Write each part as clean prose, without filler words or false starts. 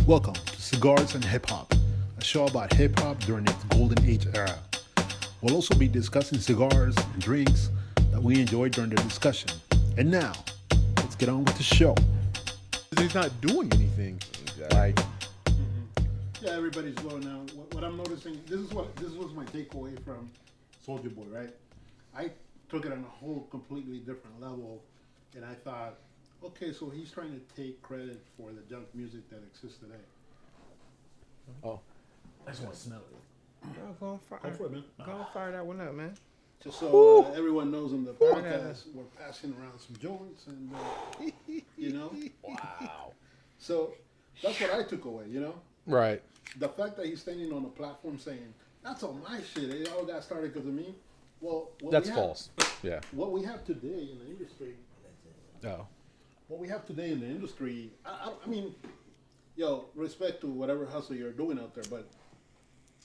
Welcome to Cigars and Hip Hop, a show about hip hop during its golden age era. We'll also be discussing cigars and drinks that we enjoyed during the discussion. And now, let's get on with the show. He's not doing anything. Exactly. Like, Yeah, everybody's low now. What I'm noticing, this was my takeaway from Soulja Boy, right? I took it on a whole completely different level, and I thought, okay, so he's trying to take credit for the junk music that exists today. oh, I just want to smell it. Go for it, man. fire that one up, man. Just so everyone knows on the podcast, we're passing around some joints, and you know. Wow. So that's what I took away, you know. Right. The fact that he's standing on a platform saying, "That's all my shit. It all got started because of me." Well, That's false. Yeah. What we have today in the industry, Oh. what we have today in the industry, I mean, yo, respect to whatever hustle you're doing out there, but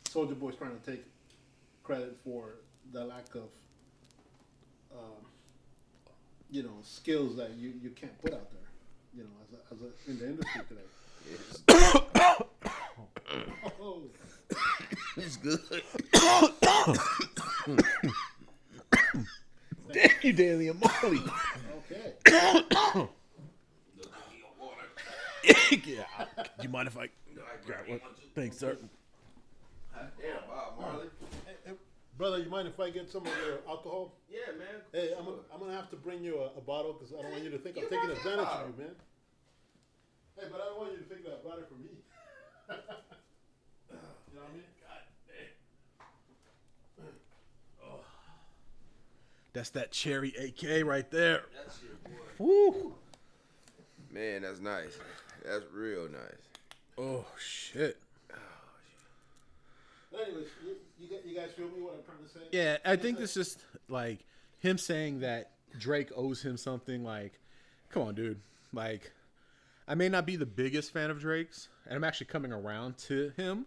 Soulja Boy's trying to take credit for the lack of, skills that you can't put out there, you know, as a in the industry today. Oh. It's good. Damn you, Daly and Molly. Okay. Yeah. Do you mind if I grab one? Thanks, sir. Damn, Bob Marley. Hey, brother, you mind if I get some of your alcohol? Yeah, man. Hey, I'm gonna have to bring you a bottle because I don't want you to think I'm taking advantage of you, man. Hey, but I don't want you to think that I brought it for me. You know what I mean? That's that cherry AK right there. That's your boy. Woo. Man, that's nice. That's real nice. Oh, shit. But anyways, you guys feel me what I'm trying to say? Yeah, I think this is like him saying that Drake owes him something. Like, come on, dude. Like, I may not be the biggest fan of Drake's, and I'm actually coming around to him.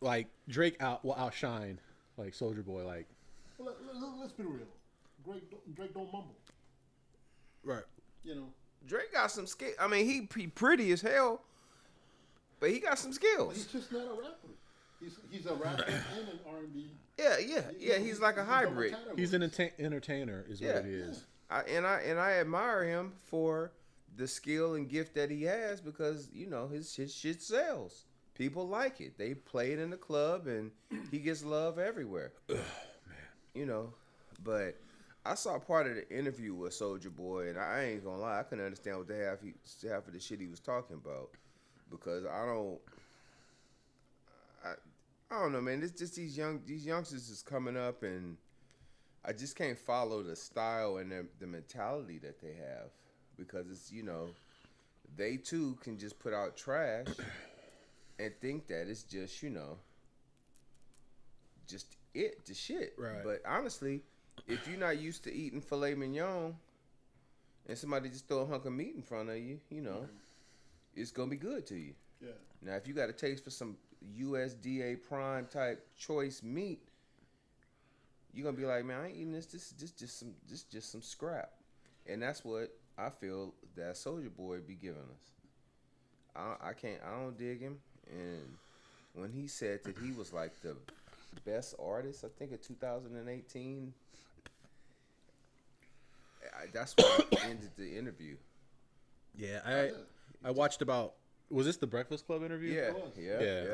Like, Drake will outshine, like, Soulja Boy. Like, Well, let's be real. Drake don't mumble. right. You know. Drake got some skill. I mean, he pretty as hell, but he got some But skills. he's just not a rapper. He's a rapper and an R&B. Yeah. He's like a hybrid. He's an entertainer, is what Yeah. it is. I admire him for the skill and gift that he has because you know his shit sells. People like it. They play it in the club, and he gets love everywhere. Man. You know, but I saw part of the interview with Soulja Boy, and I ain't gonna lie, I couldn't understand what the half of the shit he was talking about because I don't know, man. It's just these youngsters is coming up, and I just can't follow the style and the mentality that they have because it's they too can just put out trash and think that it's just just the shit. Right. But honestly, if you're not used to eating filet mignon and somebody just throw a hunk of meat in front of you, it's gonna be good to you. Yeah. Now, if you got a taste for some USDA prime type choice meat, you're gonna be like, man, I ain't eating this. This just some scrap, and that's what I feel that Soulja Boy be giving us. I don't dig him, and when he said that he was like the best artist, I think of 2018, that's what ended the interview. Yeah, I watched about. Was this the Breakfast Club interview? Yeah.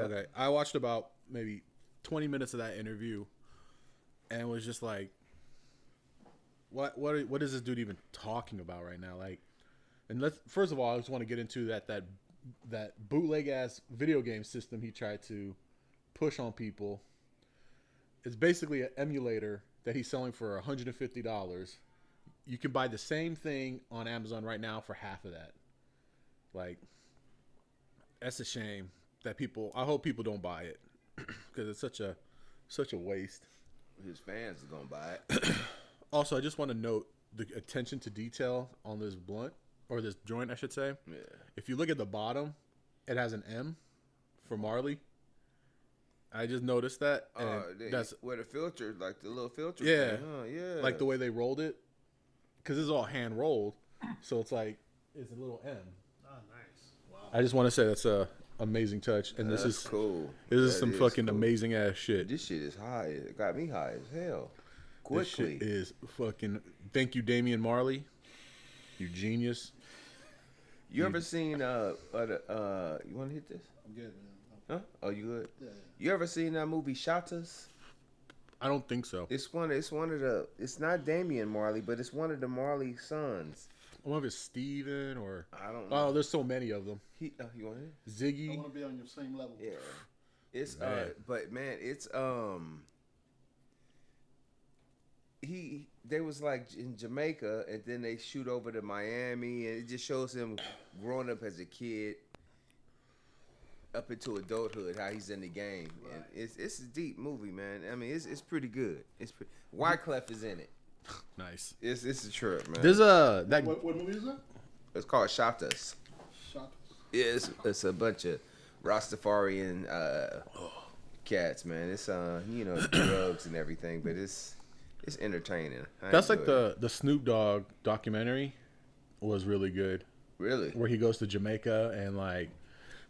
Okay. I watched about maybe 20 minutes of that interview, and was just like, what is this dude even talking about right now? Like, and first of all, I just want to get into that bootleg ass video game system he tried to push on people. It's basically an emulator that he's selling for $150. You can buy the same thing on Amazon right now for half of that. Like, that's a shame that I hope people don't buy it because it's such a waste. His fans are gonna buy it. Also, I just want to note the attention to detail on this blunt, or this joint, I should say. Yeah. If you look at the bottom, it has an M for Marley. I just noticed that. And that's where the filter, like the little filter. Yeah. Thing, huh? Yeah. like the way they rolled it, because it's all hand rolled, so it's like it's a little M. Oh, nice. Wow. I just want to say that's a amazing touch, and this That's is cool. This is That some is fucking cool. amazing ass shit. This shit is high. It got me high as hell. This Quickly. shit is fucking. Thank you, Damian Marley. You genius. You ever seen you want to hit this? I'm good, man. Huh? Oh, you good? Yeah. You ever seen that movie Shotas? I don't think so. It's one of the. It's not Damian Marley, but it's one of the Marley sons. I wonder if it's Steven or. I don't know. Oh, there's so many of them. You want it? I Ziggy. want to be on your same level. Yeah. It's Man. but man, it's they was like in Jamaica, and then they shoot over to Miami, and it just shows him growing up as a kid up into adulthood, how he's in the game. And it's a deep movie, man. I mean, it's pretty good. Wyclef is in it. Nice. It's a trip, man. There's a that. What movie is that? It's called Shotas. Shot. Yeah, it's a bunch of Rastafarian cats, man. It's drugs and everything, but it's entertaining. That's like enjoy the Snoop Dogg documentary was really good. Really? Where he goes to Jamaica and like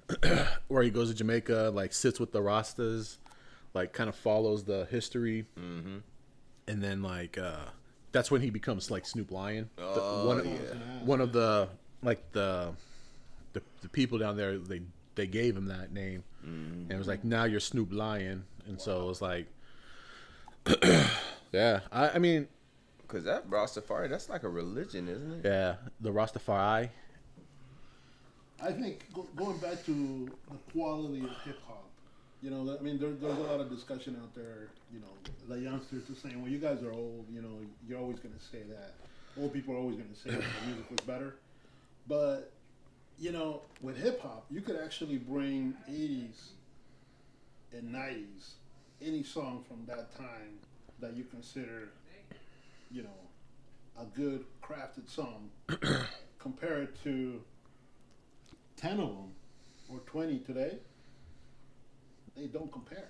like sits with the Rastas, like kind of follows the history, and then like that's when he becomes like Snoop Lion. One of the like the people down there they gave him that name, and it was like now you're Snoop Lion, and so it was like, yeah, I mean, Because that Rastafari, that's like a religion, isn't it? yeah, the Rastafari. I think going back to the quality of hip hop, I mean, there's a lot of discussion out there. The youngsters are saying, "Well, you guys are old. You're always going to say that. Old people are always going to say that the music was better." But with hip hop, you could actually bring 80s and 90s, any song from that time that you consider, a good crafted song, compare it to 10 of them or 20 today, they don't compare.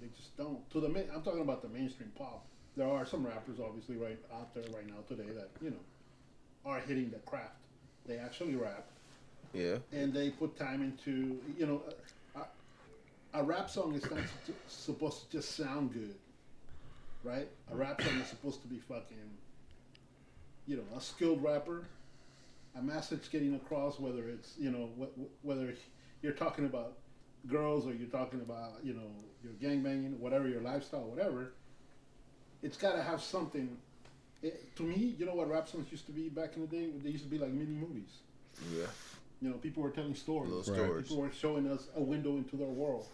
They just don't. I'm talking about the mainstream pop. There are some rappers, obviously, right out there right now today that are hitting the craft. They actually rap. Yeah. And they put time into a rap song is not supposed to just sound good, right? A rap song is supposed to be fucking, a skilled rapper, a message getting across, whether it's whether you're talking about girls or you're talking about your gangbanging, whatever your lifestyle, whatever. It's got to have something. To me, you know what rap songs used to be back in the day? They used to be like mini movies. Yeah. People were telling stories. Little stories. People were showing us a window into their world,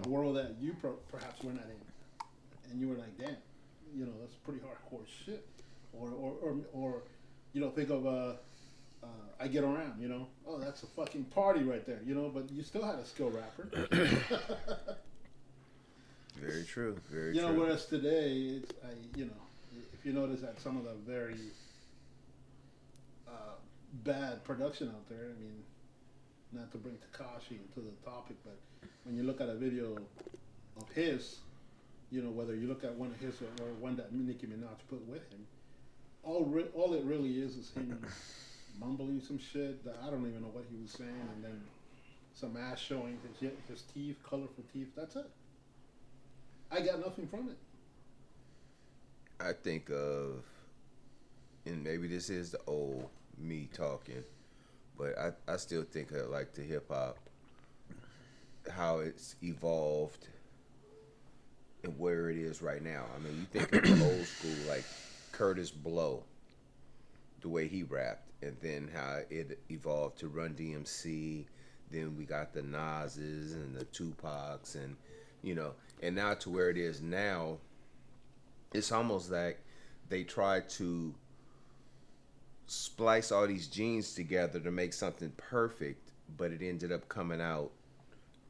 a world that you perhaps were not in, and you were like, "Damn, that's pretty hardcore shit." Or think of I Get Around. Oh, that's a fucking party right there. But you still had a skilled rapper. Very true. Very true. Whereas today, it's if you notice that some of the very bad production out there, I mean, not to bring Takashi into the topic, but when you look at a video of his, whether you look at one of his or one that Nicki Minaj put with him, all it really is him mumbling some shit that I don't even know what he was saying, and then some ass showing his teeth, colorful teeth. That's it. I got nothing from it. I think of, and maybe this is the old me talking, but I still think of like the hip hop, how it's evolved and where it is right now. I mean, you think of the old school, like Curtis Blow, the way he rapped, and then how it evolved to Run DMC. Then we got the Nas's and the Tupacs, and and now to where it is now. It's almost like they tried to splice all these genes together to make something perfect, but it ended up coming out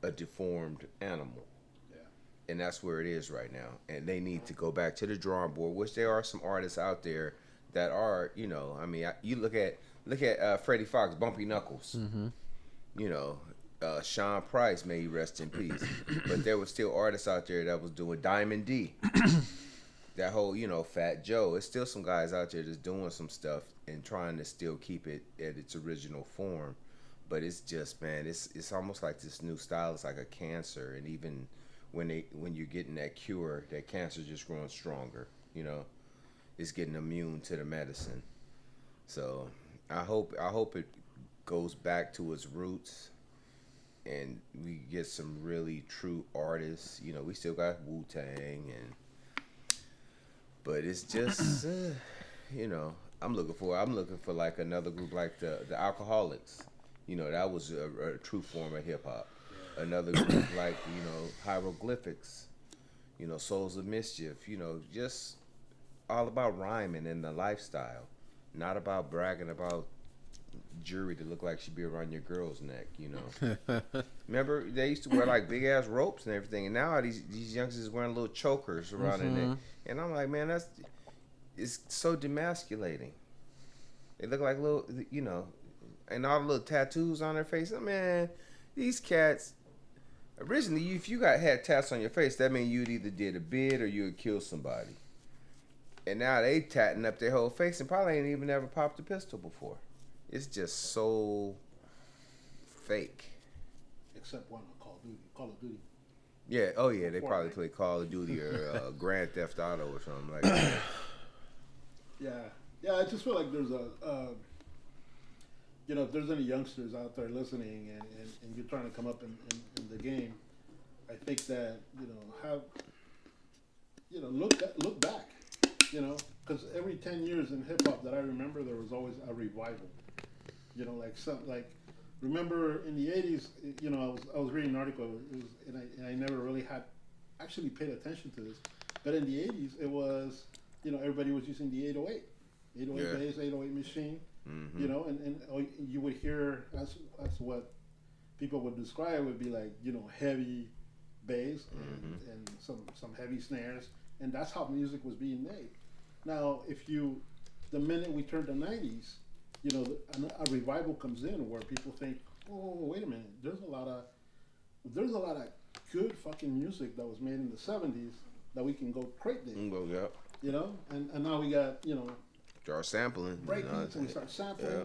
a deformed animal. Yeah. And that's where it is right now. And they need to go back to the drawing board, which there are some artists out there that are, I mean, you look at Freddie Fox, Bumpy Knuckles. Sean Price, may he rest in peace. But there were still artists out there that was doing Diamond D. That whole, Fat Joe. It's still some guys out there that's doing some stuff and trying to still keep it at its original form. But it's just, man, it's almost like this new style. It's like a cancer, and even when you're getting that cure, that cancer just growing stronger. You know, it's getting immune to the medicine. So I hope it goes back to its roots, and we get some really true artists. You know, we still got Wu-Tang, but it's just you know, I'm looking for like another group like the Alcoholics. You know, that was a true form of hip hop. Another group like, you know, Hieroglyphics, you know, Souls of Mischief, you know, just all about rhyming and the lifestyle, not about bragging about jewelry to look like she be around your girl's neck, you know. Remember, they used to wear like big ass ropes and everything, and now these youngsters wearing little chokers around their neck, and I'm like, man, it's so demasculating. They look like little, you know, and all the little tattoos on their face. Man, these cats. Originally, if you had tats on your face, that means you'd either did a bid or you would kill somebody. And now they tatting up their whole face and probably ain't even ever popped a pistol before. It's just so fake. Except one Call of Duty. Yeah. Oh yeah. They probably play Call of Duty or Grand Theft Auto or something like that. Yeah. I just feel like there's you know, if there's any youngsters out there listening and you're trying to come up in the game, I think that, you know, look back, you know, because every 10 years in hip hop that I remember, there was always a revival. You know, remember in the 80s, you know, I was reading an article, and I never really had actually paid attention to this, but in the 80s, it was, you know, everybody was using the 808 bass, 808 machine. You know, and you would hear as what people would describe would be like, you know, heavy bass and some heavy snares, and that's how music was being made. Now, the minute we turn the 90s, you know, a revival comes in where people think, oh, wait a minute, there's a lot of good fucking music that was made in the 70s that we can go crate dig. You know, and now we got, you know, start sampling. Breakbeats, and we start sampling. Yeah.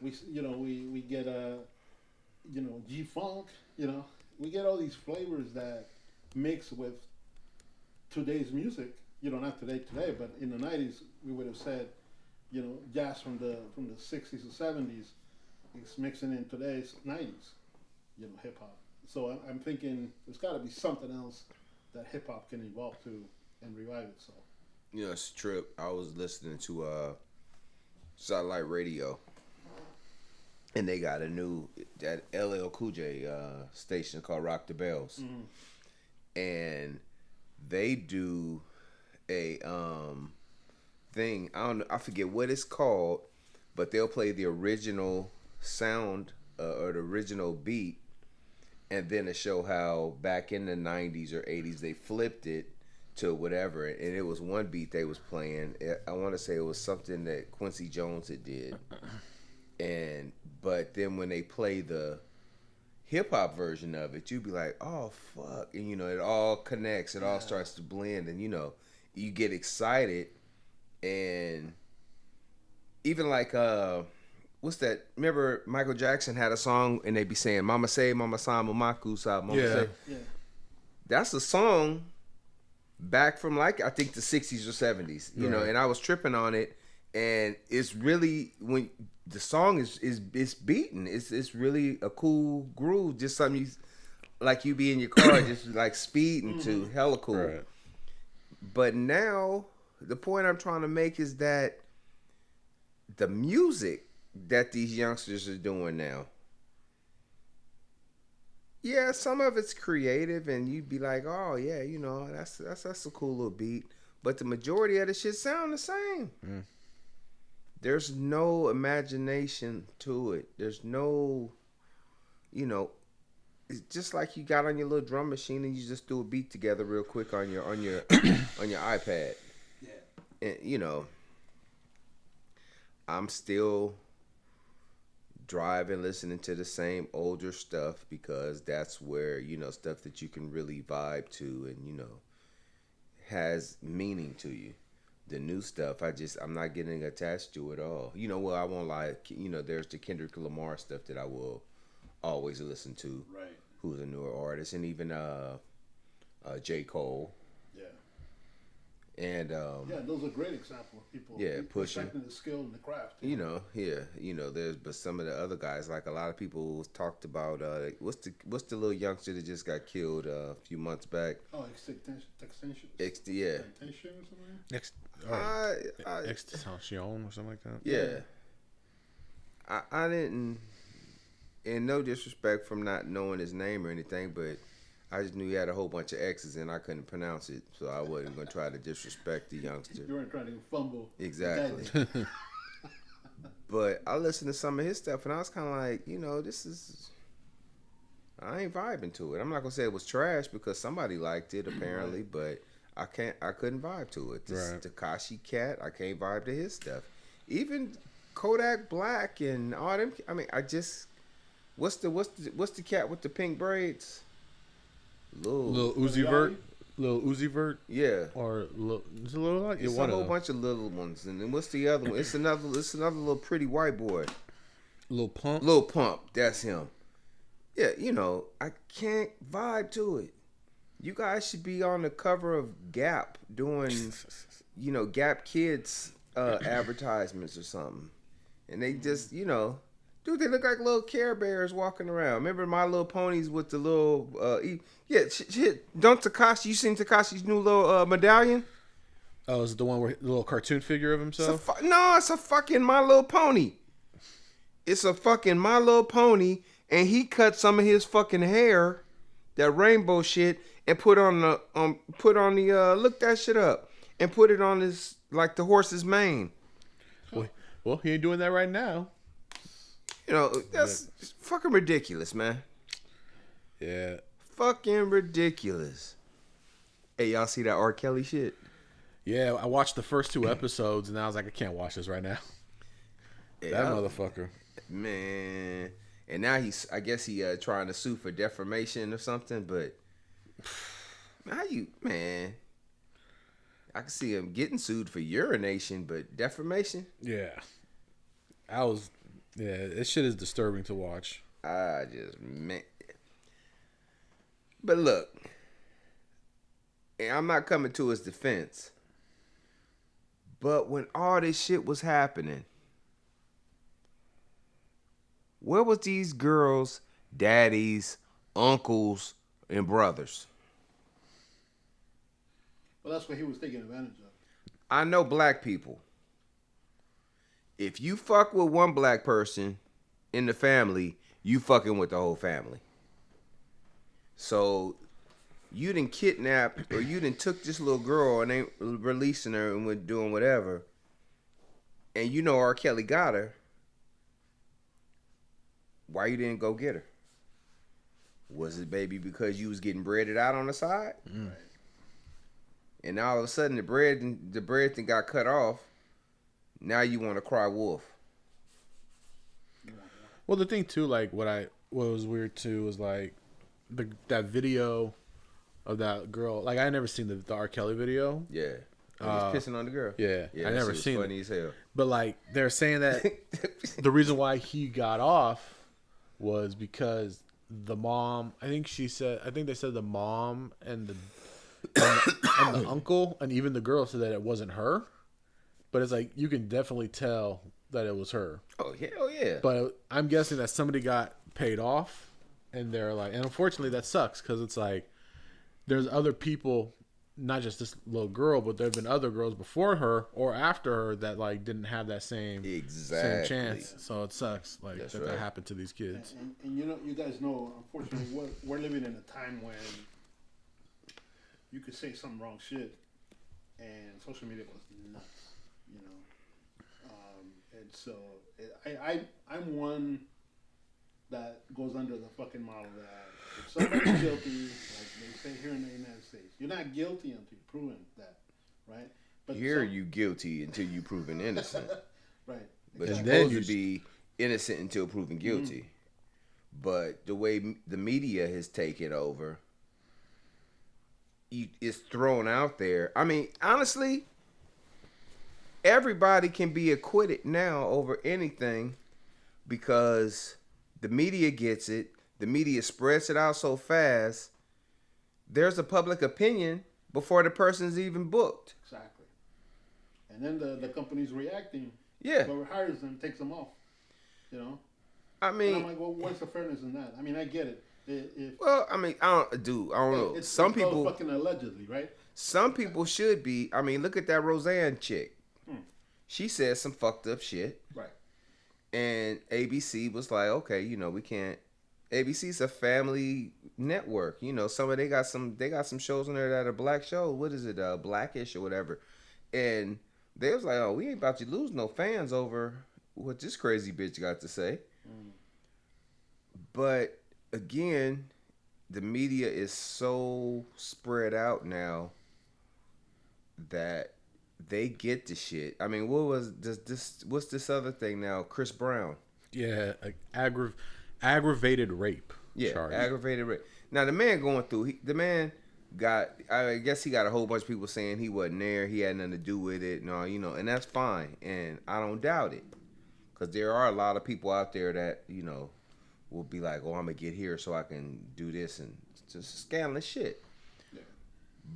We get you know, G-Funk. You know, we get all these flavors that mix with today's music. You know, not today, but in the 90s we would have said, you know, jazz from the 60s and 70s is mixing in today's 90s. You know, hip hop. So I'm thinking there's got to be something else that hip hop can evolve to and revive it. So. You know, it's a trip. I was listening to satellite radio, and they got that LL Cool J station called Rock the Bells, and they do a thing. I forget what it's called, but they'll play the original sound or the original beat, and then to show how back in the 90s or 80s they flipped it to whatever, and it was one beat they was playing. I want to say it was something that Quincy Jones had did, but then when they play the hip hop version of it, you'd be like, oh fuck, and you know it all connects, it all starts to blend, and you know you get excited, and even like what's that? Remember Michael Jackson had a song and they be saying "Mama say, Mama sa, Mama kusa, Mama say." Yeah. That's a song back from like I think the 60s or 70s, you know, and I was tripping on it, and it's really when the song is beaten, it's really a cool groove, just something you be in your car just like speeding to, hella cool. Right. But now the point I'm trying to make is that the music that these youngsters are doing now, yeah, some of it's creative, and you'd be like, "Oh yeah, you know, that's a cool little beat." But the majority of the shit sound the same. There's no imagination to it. There's no, you know, it's just like you got on your little drum machine and you just do a beat together real quick on your on your iPad. Yeah. And you know, I'm still driving listening to the same older stuff because that's where, you know, stuff that you can really vibe to and, you know, has meaning to you. The new stuff, I'm not getting attached to it all. You know, well, I won't lie, you know, there's the Kendrick Lamar stuff that I will always listen to, Right. who's a newer artist, and even J. Cole. Yeah. And Yeah, those are great examples of people. Yeah, pushing respecting the skill and the craft. There's but some of the other guys, like a lot of people talked about what's the little youngster that just got killed a few months back? Oh, extension Yeah. or something. Extension or something like that. Yeah. I didn't, and no disrespect from not knowing his name or anything, but I just knew he had a whole bunch of X's and I couldn't pronounce it, so I wasn't going to try to disrespect the youngster. You weren't trying to fumble. Exactly. But I listened to some of his stuff and I was kind of like, I ain't vibing to it. I'm not going to say it was trash because somebody liked it apparently, but I couldn't vibe to it. This Takashi cat, I can't vibe to his stuff. Even Kodak Black and all them. I mean, what's the cat with the pink braids? Lil Uzi Vert. Lil Uzi Vert. Yeah. Or it's a little like it's a whole bunch of little ones. And then what's the other one? It's another little pretty white boy. Lil Pump. Lil Pump. That's him. Yeah, I can't vibe to it. You guys should be on the cover of Gap doing, Gap Kids advertisements or something. And they just, dude, they look like little Care Bears walking around. Remember My Little Ponies with the little, don't Takashi, you seen Takashi's new little medallion? Oh, is it the one where the little cartoon figure of himself? It's a fucking My Little Pony. It's a fucking My Little Pony, and he cut some of his fucking hair, that rainbow shit, and put on the, look that shit up, and put it on his, like the horse's mane. Well, he ain't doing that right now. That's fucking ridiculous, man. Yeah. Fucking ridiculous. Hey, y'all see that R. Kelly shit? Yeah, I watched the first 2 episodes, and I was like, I can't watch this right now. Yeah, that motherfucker. Man. And now I guess he trying to sue for defamation or something, but man. I can see him getting sued for urination, but defamation? Yeah. This shit is disturbing to watch. But look, and I'm not coming to his defense, but when all this shit was happening, where was these girls' daddies, uncles, and brothers? Well, that's what he was taking advantage of. I know black people. If you fuck with one black person in the family, you fucking with the whole family. So you done kidnapped or you done took this little girl and ain't releasing her and went doing whatever. And R. Kelly got her. Why you didn't go get her? Was it maybe because you was getting breaded out on the side? Mm. Right. And all of a sudden the bread thing got cut off. Now you want to cry wolf. Well, the thing too, like what was weird too was like that video of that girl. Like I never seen the R. Kelly video. Yeah, he's pissing on the girl. Yeah, I never seen funny as hell. But like they're saying that the reason why he got off was because the mom. I think they said the mom and the uncle and even the girl said that it wasn't her. But it's like you can definitely tell that it was her. Oh hell yeah! But I'm guessing that somebody got paid off, and they're like, and unfortunately that sucks because it's like there's other people, not just this little girl, but there've been other girls before her or after her that like didn't have that same chance. So it sucks like that happened to these kids. And you guys know, unfortunately, we're living in a time when you could say some wrong shit, and social media was nuts. And so I'm one that goes under the fucking model that if somebody's guilty, like they say here in the United States, you're not guilty until you've proven that, right? But here you guilty until you proven innocent, right? But you're supposed to be innocent until proven guilty. Mm-hmm. But the way the media has taken over, it's thrown out there. I mean, honestly. Everybody can be acquitted now over anything because The media gets it. The media spreads it out so fast. There's a public opinion before the person's even booked. Exactly. And then the company's reacting. Yeah. Whoever hires them takes them off. You know? I mean, and I'm like, well, what's the fairness in that? I mean, I get it. I don't know. Some people fucking allegedly, right? Some people should be. I mean, look at that Roseanne chick. She said some fucked up shit. Right. And ABC was like, okay, we can't. ABC's a family network. They got some shows on there that are black shows. What is it? Blackish or whatever. And they was like, oh, we ain't about to lose no fans over what this crazy bitch got to say. But again, the media is so spread out now that they get the shit. I mean, what was this? What's this other thing now? Chris Brown. Yeah, aggravated rape. Yeah, charge. Aggravated rape. Now the man going through. The man got. I guess he got a whole bunch of people saying he wasn't there. He had nothing to do with it. No, and that's fine. And I don't doubt it, because there are a lot of people out there that will be like, oh, I'm gonna get here so I can do this, and just scandalous shit. Yeah.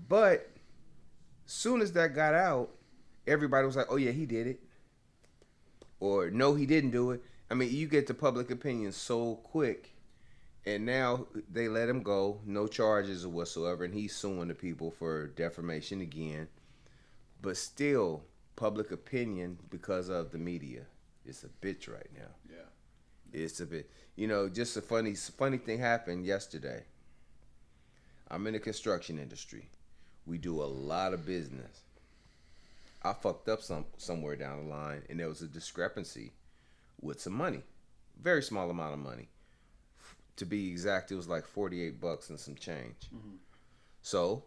But soon as that got out, everybody was like, oh yeah, he did it, or no, he didn't do it. I mean, you get the public opinion so quick, and now they let him go, no charges or whatsoever, and he's suing the people for defamation again. But still, public opinion, because of the media, it's a bitch right now. Yeah. It's a bit, just a funny thing happened yesterday. I'm in the construction industry. We do a lot of business. I fucked up somewhere down the line, and there was a discrepancy with some money. Very small amount of money. To be exact, it was like $48 and some change. Mm-hmm. So,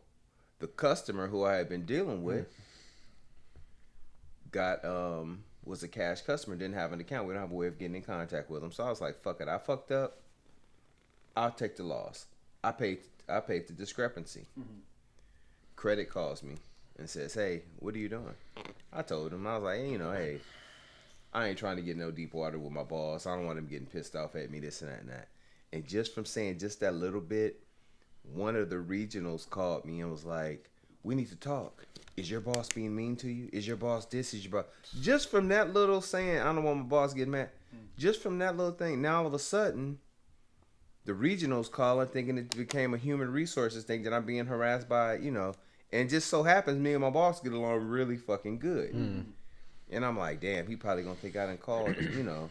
the customer who I had been dealing with was a cash customer, didn't have an account. We don't have a way of getting in contact with them. So I was like, fuck it, I fucked up. I'll take the loss. I paid the discrepancy. Mm-hmm. Credit calls me and says, hey, what are you doing? I told him, I was like, hey, I ain't trying to get no deep water with my boss. I don't want him getting pissed off at me, this and that and that. And just from saying just that little bit, one of the regionals called me and was like, we need to talk. Is your boss being mean to you? Is your boss this? Is your boss... Just from that little saying, I don't want my boss getting mad. Just from that little thing, now all of a sudden, the regionals calling, thinking it became a human resources thing, that I'm being harassed by, and just so happens me and my boss get along really fucking good. And I'm like, damn, he probably gonna think I done called him,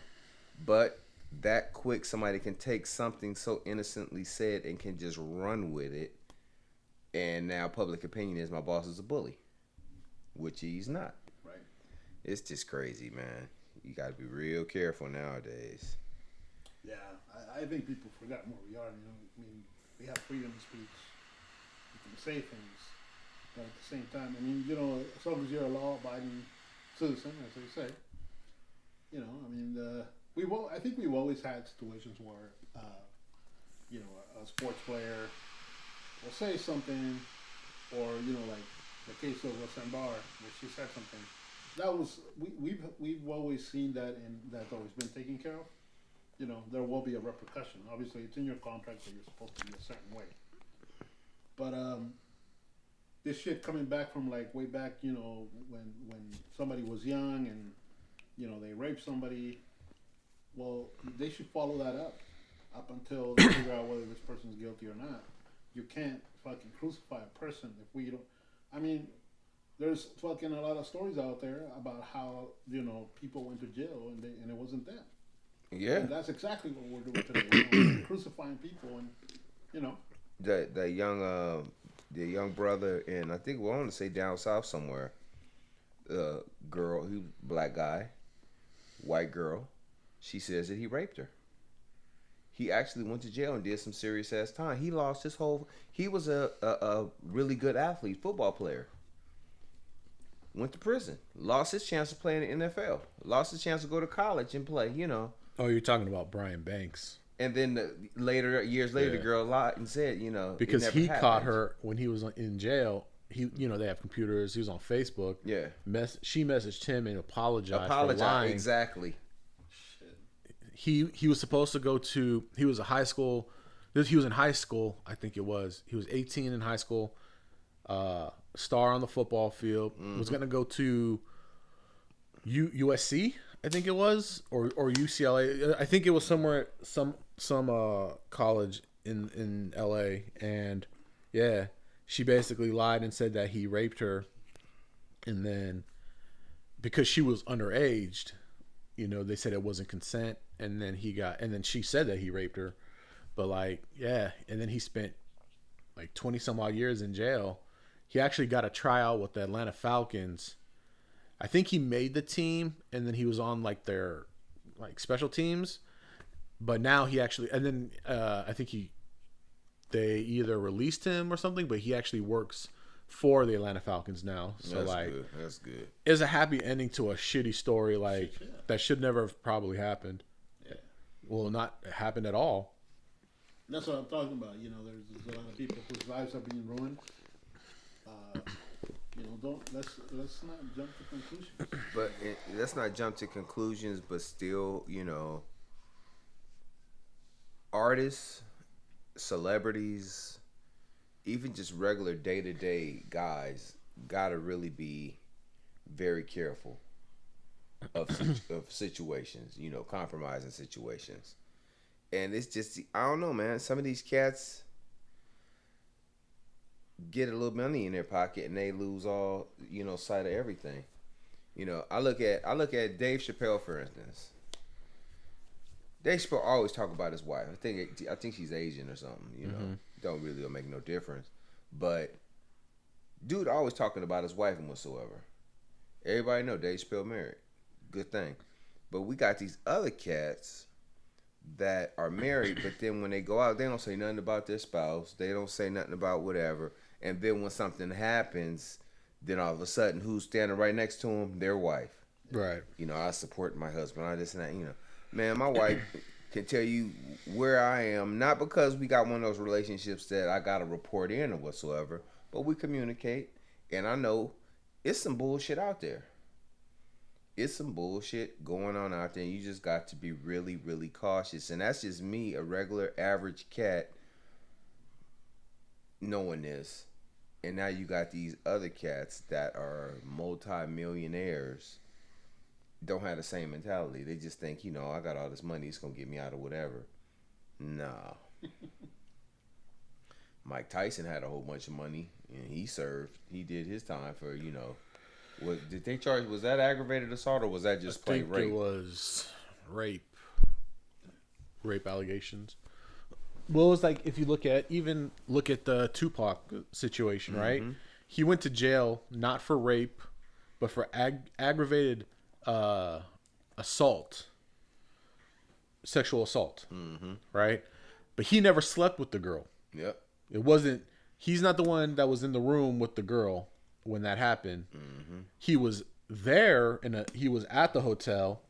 But that quick, somebody can take something so innocently said and can just run with it. And now public opinion is my boss is a bully, which he's not. Right. It's just crazy, man. You got to be real careful nowadays. Yeah, I think people forgot where we are. I mean, we have freedom of speech. You can say things, but at the same time, I mean, as long as you're a law-abiding citizen, as they say, I think we've always had situations where, a sports player will say something, or like the case of Bar, where she said something. That was we've always seen that, and that's always been taken care of. There will be a repercussion. Obviously, it's in your contract that you're supposed to be a certain way. But this shit coming back from like way back, when somebody was young and they raped somebody. Well, they should follow that up until they figure out whether this person's guilty or not. You can't fucking crucify a person if we don't. I mean, there's fucking a lot of stories out there about how people went to jail and it wasn't them. Yeah, and that's exactly what we're doing today. We're crucifying people, and the young brother in, I think we want to say down south somewhere. Girl, he black guy, white girl. She says that he raped her. He actually went to jail and did some serious ass time. He lost his whole. He was a really good athlete, football player. Went to prison, lost his chance to play in the NFL, lost his chance to go to college and play. Oh, you're talking about Brian Banks. And then years later, the girl lied and said, because he caught her when he was in jail. They have computers. He was on Facebook. Yeah. She messaged him and apologized for lying. Exactly. he was supposed to go to. He was a high school. He was in high school. I think it was. He was 18 in high school. Star on the football field. Was gonna go to USC. I think it was, or UCLA. I think it was somewhere, some college in LA. And yeah, she basically lied and said that he raped her, and then because she was underage, they said it wasn't consent, and then she said that he raped her, but like yeah, and then he spent like 20 some odd years in jail. He actually got a tryout with the Atlanta Falcons. I think he made the team, and then he was on like their like special teams. But now he actually, and then I think they either released him or something, but he actually works for the Atlanta Falcons now. So That's like, good. That's good. It's a happy ending to a shitty story like that should never have probably happened. Yeah. Well, not happened at all. That's what I'm talking about. There's a lot of people whose lives are being ruined. Let's not jump to conclusions. But let's not jump to conclusions. But still, artists, celebrities, even just regular day-to-day guys gotta really be very careful of situations. Compromising situations. And it's just, I don't know, man. Some of these cats get a little money in their pocket and they lose all, sight of everything. I look at Dave Chappelle, for instance. Dave Chappelle always talk about his wife. I think she's Asian or something. Don't really make no difference. But dude always talking about his wife and whatsoever. Everybody know Dave Chappelle married. Good thing. But we got these other cats that are married, but then when they go out, they don't say nothing about their spouse. They don't say nothing about whatever. And then when something happens, then all of a sudden, who's standing right next to them? Their wife. Right. I support my husband. I this and that. Man, my wife can tell you where I am, not because we got one of those relationships that I got to report in or whatsoever, but we communicate, and I know it's some bullshit out there. It's some bullshit going on out there, and you just got to be really, really cautious. And that's just me, a regular, average cat, knowing this. And now you got these other cats that are multi-millionaires, don't have the same mentality. They just think, I got all this money, it's going to get me out of whatever. Nah. Mike Tyson had a whole bunch of money, and he served. He did his time for, What did they charge? Was that aggravated assault or was that just plain rape? It was rape allegations. Well, it's like if you look at the Tupac situation, right? He went to jail not for rape, but for aggravated assault, sexual assault, right? But he never slept with the girl. Yep. It wasn't. He's not the one that was in the room with the girl when that happened. He was there he was at the hotel,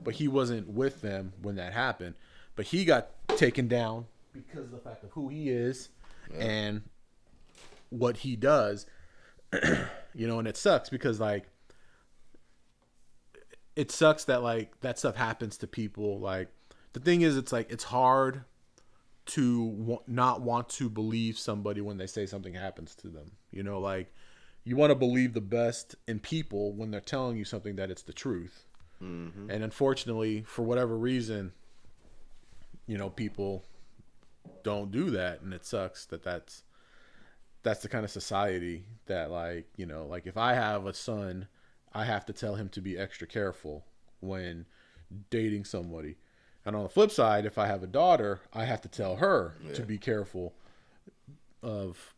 but he wasn't with them when that happened. But he got taken down because of the fact of who he is and what he does. And it sucks because like it sucks that like that stuff happens to people. Like the thing is, it's like it's hard to not want to believe somebody when they say something happens to them. Like you want to believe the best in people when they're telling you something that it's the truth. And unfortunately, for whatever reason, people don't do that, and it sucks that's the kind of society that like if I have a son, I have to tell him to be extra careful when dating somebody. And on the flip side, if I have a daughter, I have to tell her to be careful of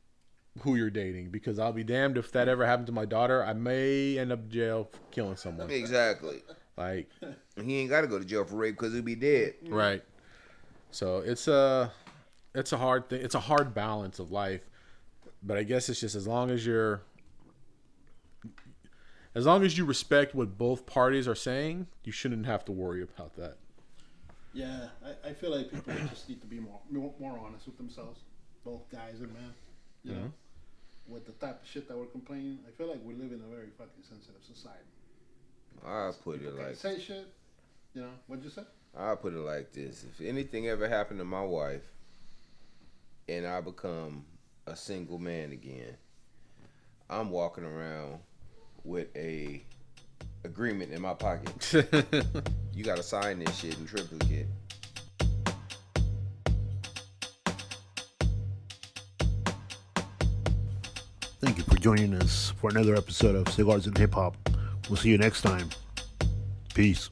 who you're dating, because I'll be damned if that ever happened to my daughter. I may end up in jail for killing someone. Exactly. Like he ain't got to go to jail for rape because he'll be dead. Right. So it's a hard thing. It's a hard balance of life. But I guess it's just as long as you respect what both parties are saying, you shouldn't have to worry about that. Yeah, I feel like people just need to be more honest with themselves, both guys and men. You know, with the type of shit that we're complaining, I feel like we live in a very fucking sensitive society. I put it like say shit. What'd you say? I'll put it like this: if anything ever happened to my wife, and I become a single man again, I'm walking around with a agreement in my pocket. You gotta sign this shit in triplicate. Thank you for joining us for another episode of Cigars and Hip Hop. We'll see you next time. Peace.